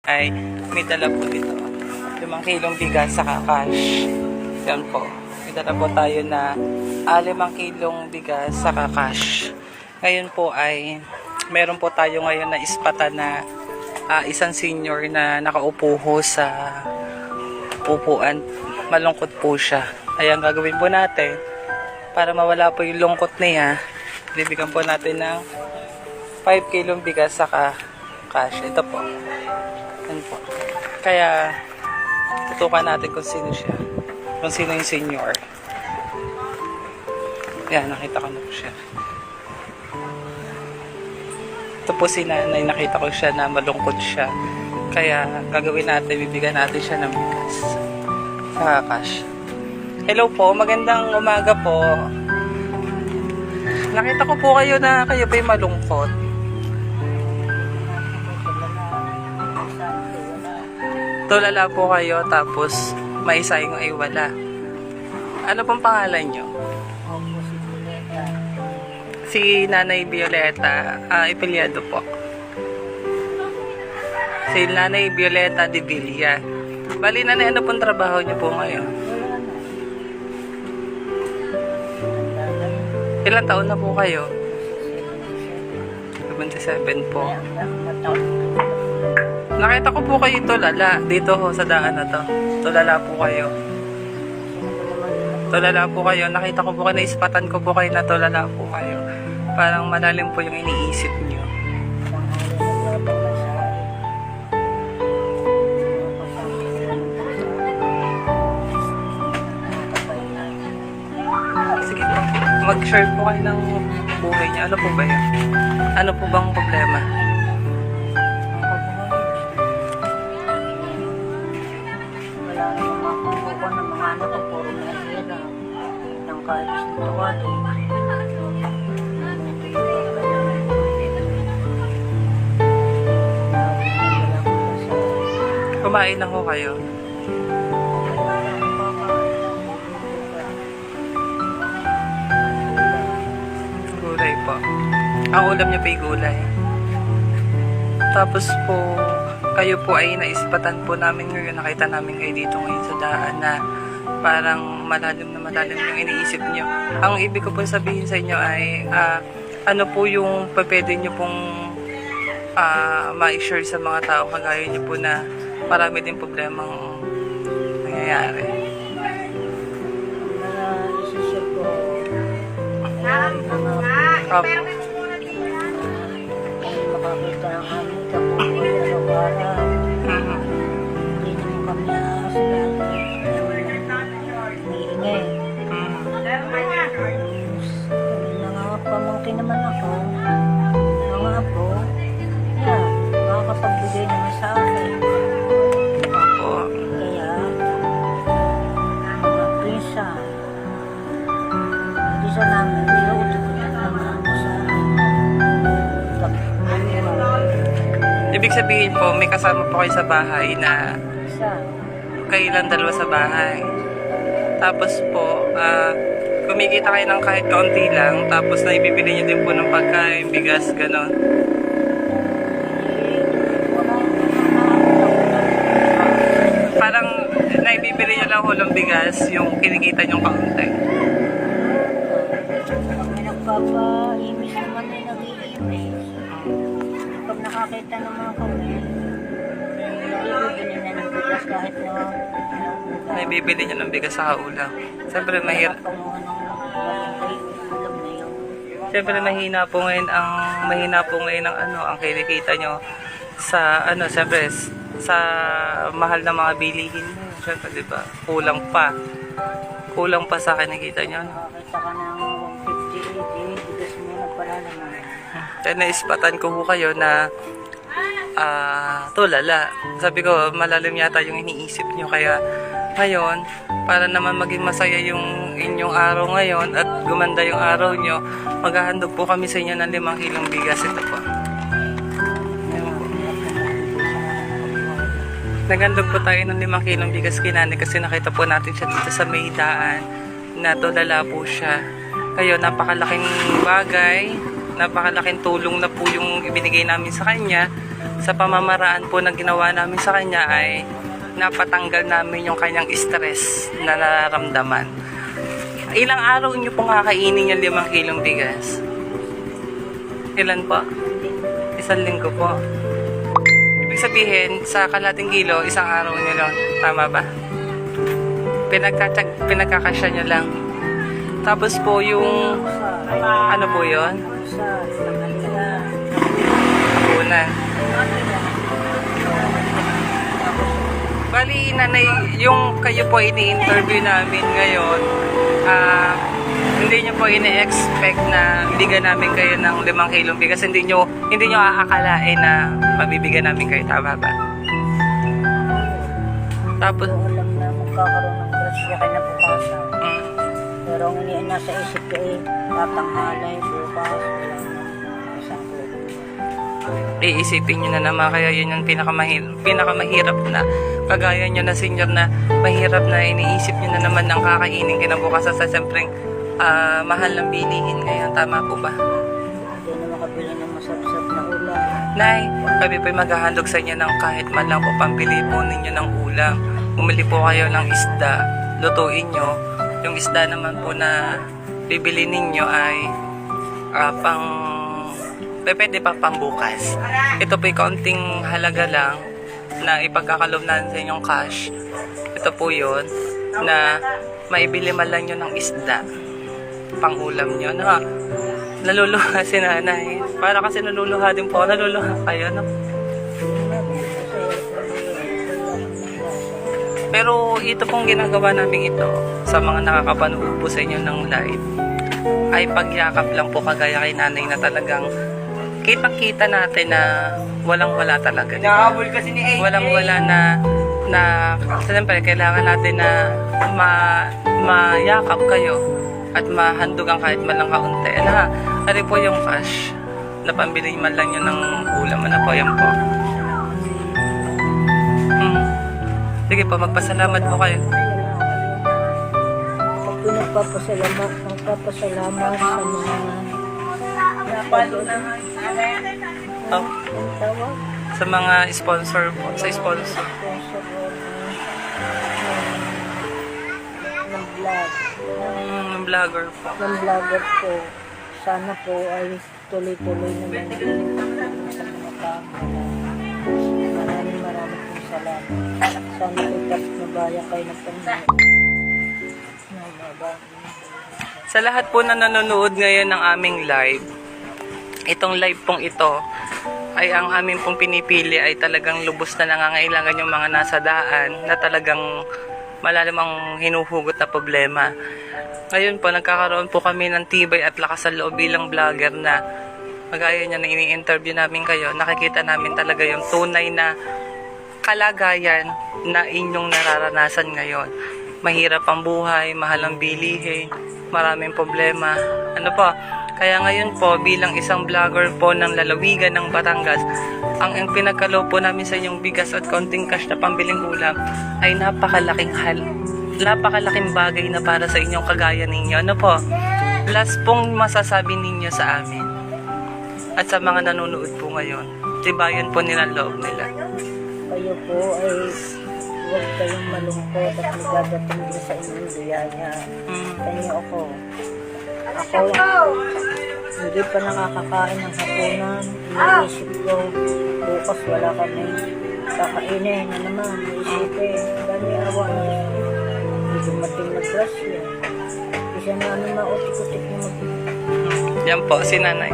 ay may dala po dito. 5 kilong bigas sa cash. Yan po. May dala po tayo na 5 kilong bigas sa cash. Ngayon po ay meron po tayo ngayon na ispatan na isang senior na nakaupo ho sa upuan. Malungkot po siya. Ay ang gagawin po natin para mawala po yung lungkot niya, bibigyan po natin ng 5 kilong bigas sa cash. Ito po. Yan po. Kaya tutukan natin kung sino siya. Kung sino yung senior. Yan, nakita ko na po siya. Ito po si nanay, nakita ko siya na malungkot siya. Kaya gagawin natin, bibigyan natin siya ng bigas sa cash. Hello po, magandang umaga po. Nakita ko po kayo na kayo pa'y malungkot. Tulala po kayo tapos may isa yung ay wala. Ano pong pangalan nyo? Si Nanay Violeta, Ipiliado po. Si Nanay Violeta de Villa. Bali, nanay, ano pong trabaho niyo po ngayon? Ilang taon na po kayo? 77 po. Nakita ko po kayo tulala. Dito ho, sa daan na to. Tulala po kayo. Tulala po kayo. Nakita ko po kayo, naispatan ko po kayo na tulala po kayo. Parang malalim po yung iniisip niyo. Sige po. Mag-share po kayo ng buhay niyo. Ano po ba yun? Ano po bang problema? Kumain na ho kayo. Gulay po. Ang ulam niyo pa yung gulay. Tapos po, kayo po ay naispatan po namin ngayon. Nakita namin kayo dito ngayon sa daan na parang malalim na malalim yung iniisip niyo. Ang ibig ko po sabihin sa inyo ay ano po yung pwede niyo pong ma-share sa mga tao kagaya niyo po na marami din problemang nangyayari. Opo. Makakita ng aming kapuhay araw-araw. Hindi naman kami niingay. Nangangapamangkin naman ako. Mga apo, makakapagbigay naman sa akin. Opo. Kaya, mga pinsan, hindi sa namin, niluto ko naman ako sa Ibig sabihin po, may kasama po kayo sa bahay na isa. kayo lang dalawa sa bahay. Tapos po, kumikita kayo ng kahit kaunti lang, tapos naibibili niyo din po ng pagkain, bigas, gano'n. Parang naibibili niyo lang hulong bigas, yung kinikita niyong kaunti. May nagpapaimis naman ay nag-iimis. Pag nakakita naman kami, bibili na ng bigas kahit na Naibibili niyo ng bigas sa ulam. Siyempre, mahirap. Siyempre, mahina po ngayon ang ang kinikita nyo sa siyempre, sa mahal na mga bilihin mo. Siyempre, di ba? Kulang pa sa kinikita nyo. Nakakita ka ng 150, 80, bigas mo na pala naman. Kaya naispatan ko po kayo na tulala. Sabi ko, malalim yata yung iniisip nyo. Kaya ngayon, para naman maging masaya yung inyong araw ngayon at gumanda yung araw nyo, maghahandog po kami sa inyo ng 5 kilong bigas. Ito po. Naghandog po tayo ng 5 kilong bigas kinani kasi nakita po natin siya dito sa may daan na tulala po siya. Kayo, napakalaking bagay, napakalaking tulong na po yung ibinigay namin sa kanya sa pamamaraan po na ginawa namin sa kanya ay napatanggal namin yung kanyang stress na nararamdaman. Ilang araw niyo pong kakainin yung 5 kilong bigas? Ilan po? 1 linggo po. Ibig sabihin, sa kalating kilo, 1 araw niyo lang. Tama ba? Pinagkakasya niyo lang. Tapos po yung, ano po yun? Punan. Bali, nanay, yung kayo po ini-interview namin ngayon, hindi nyo po ini-expect na bigyan namin kayo ng 5 kilong bigas. Hindi nyo aakalain na mabibigyan namin kayo. Tama ba? Tapos, Alam na magkakaroon ng grasya kinabukasan. Pero ang nasa isip ko tatanghalay, bukas, wala na isang buwan. iisipin nyo na naman, kaya yun yung pinakamahirap na kagaya nyo na senior na mahirap na iniisip nyo na naman ng kakainin kinabukasan sa siyempreng mahal ng bilihin ngayon. Tama po ba? Hindi na makabili ng masarap na ulam. Nay, kami po'y maghahandog sa inyo ng kahit man lang po pambili po ninyo ng ulam. Bumili po kayo ng isda, lutuin nyo. Yung isda naman po na bibili ninyo ay pwede pa pambukas. Ito po'y kaunting halaga lang na ipagkakalob natin sa inyong cash. Ito po yun na maibili man lang nyo ng isda pang ulam nyo. No? Naluluha si nanay. Para kasi naluluha din po. Naluluha kayo, no? Pero ito pong ginagawa namin ito sa mga nakakapanood po sa inyo ng live ay pagyakap lang po kagaya kay nanay na talagang kitang-kita natin na walang-wala talaga. Nakahabol kasi ni AA. Walang-wala na siyempre kailangan natin na mayakap kayo at mahandugan kahit man lang kaunti. Ano po yung cash na pambili man lang yun ng ulam. Ano po yan po? Sige po, magpasalamat po kayo. Pag pinagpapasalamat sa mga Napalo na nga. Oh, tawag. sa mga sponsor po, sa sponsor. Ng vlog. Ng vlogger po. Ng vlogger po. Sana po ay tuloy-tuloy naman din sa mga tao. Maraming pong salamat. Sana po tapos mabaya kayo ng Panginoon. Sa lahat po na nanonood ngayon ng aming live, itong live pong ito ay ang aming pong pinipili ay talagang lubos na nangangailangan yung mga nasa daan na talagang malalim ang hinuhugot na problema. Ngayon po, nagkakaroon po kami ng tibay at lakas sa loob bilang vlogger na magaya niya na ini-interview namin kayo, nakikita namin talaga yung tunay na kalagayan na inyong nararanasan ngayon. Mahirap ang buhay, mahal ang bilihin, maraming problema. Ano po? Kaya ngayon po, bilang isang vlogger po ng lalawigan ng Batangas, ang pinagkaloob po namin sa inyong bigas at konting cash na pambiling ulam ay napakalaking bagay na para sa inyong kagaya ninyo. Ano po? Last pong masasabi ninyo sa amin at sa mga nanonood po ngayon, tibayan po nila loob nila. Kayo po ay huwag kayong malungkot at magdadating din sa inyong biyaya. Kanyo ako. Hindi pa nakakakain ng hapunan. Iniisip ko, bukas wala kami kakainin na naman. Iisipin, dami awa na hindi dumating na grasya. Isa na ano mautik-utik na Yan po, si nanay.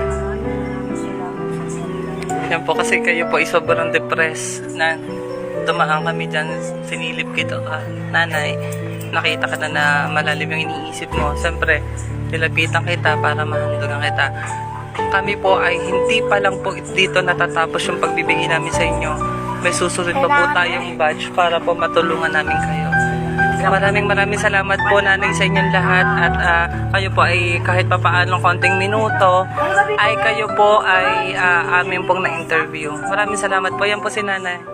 Yan po kasi kayo po ay sobrang depressed na dumaan kami dyan, sinilip kita nanay, nakita ka na malalim yung iniisip mo. Siyempre, nilapitan kita para mahandugan kita. Kami po ay hindi pa lang po dito natatapos yung pagbibigay namin sa inyo. May susunod pa po tayong batch para po matulungan namin kayo. Maraming salamat po nanay sa inyong lahat at kayo po ay kahit pa paanong konting minuto ay kayo po ay amin pong na-interview. Maraming salamat po. Yan po si nanay.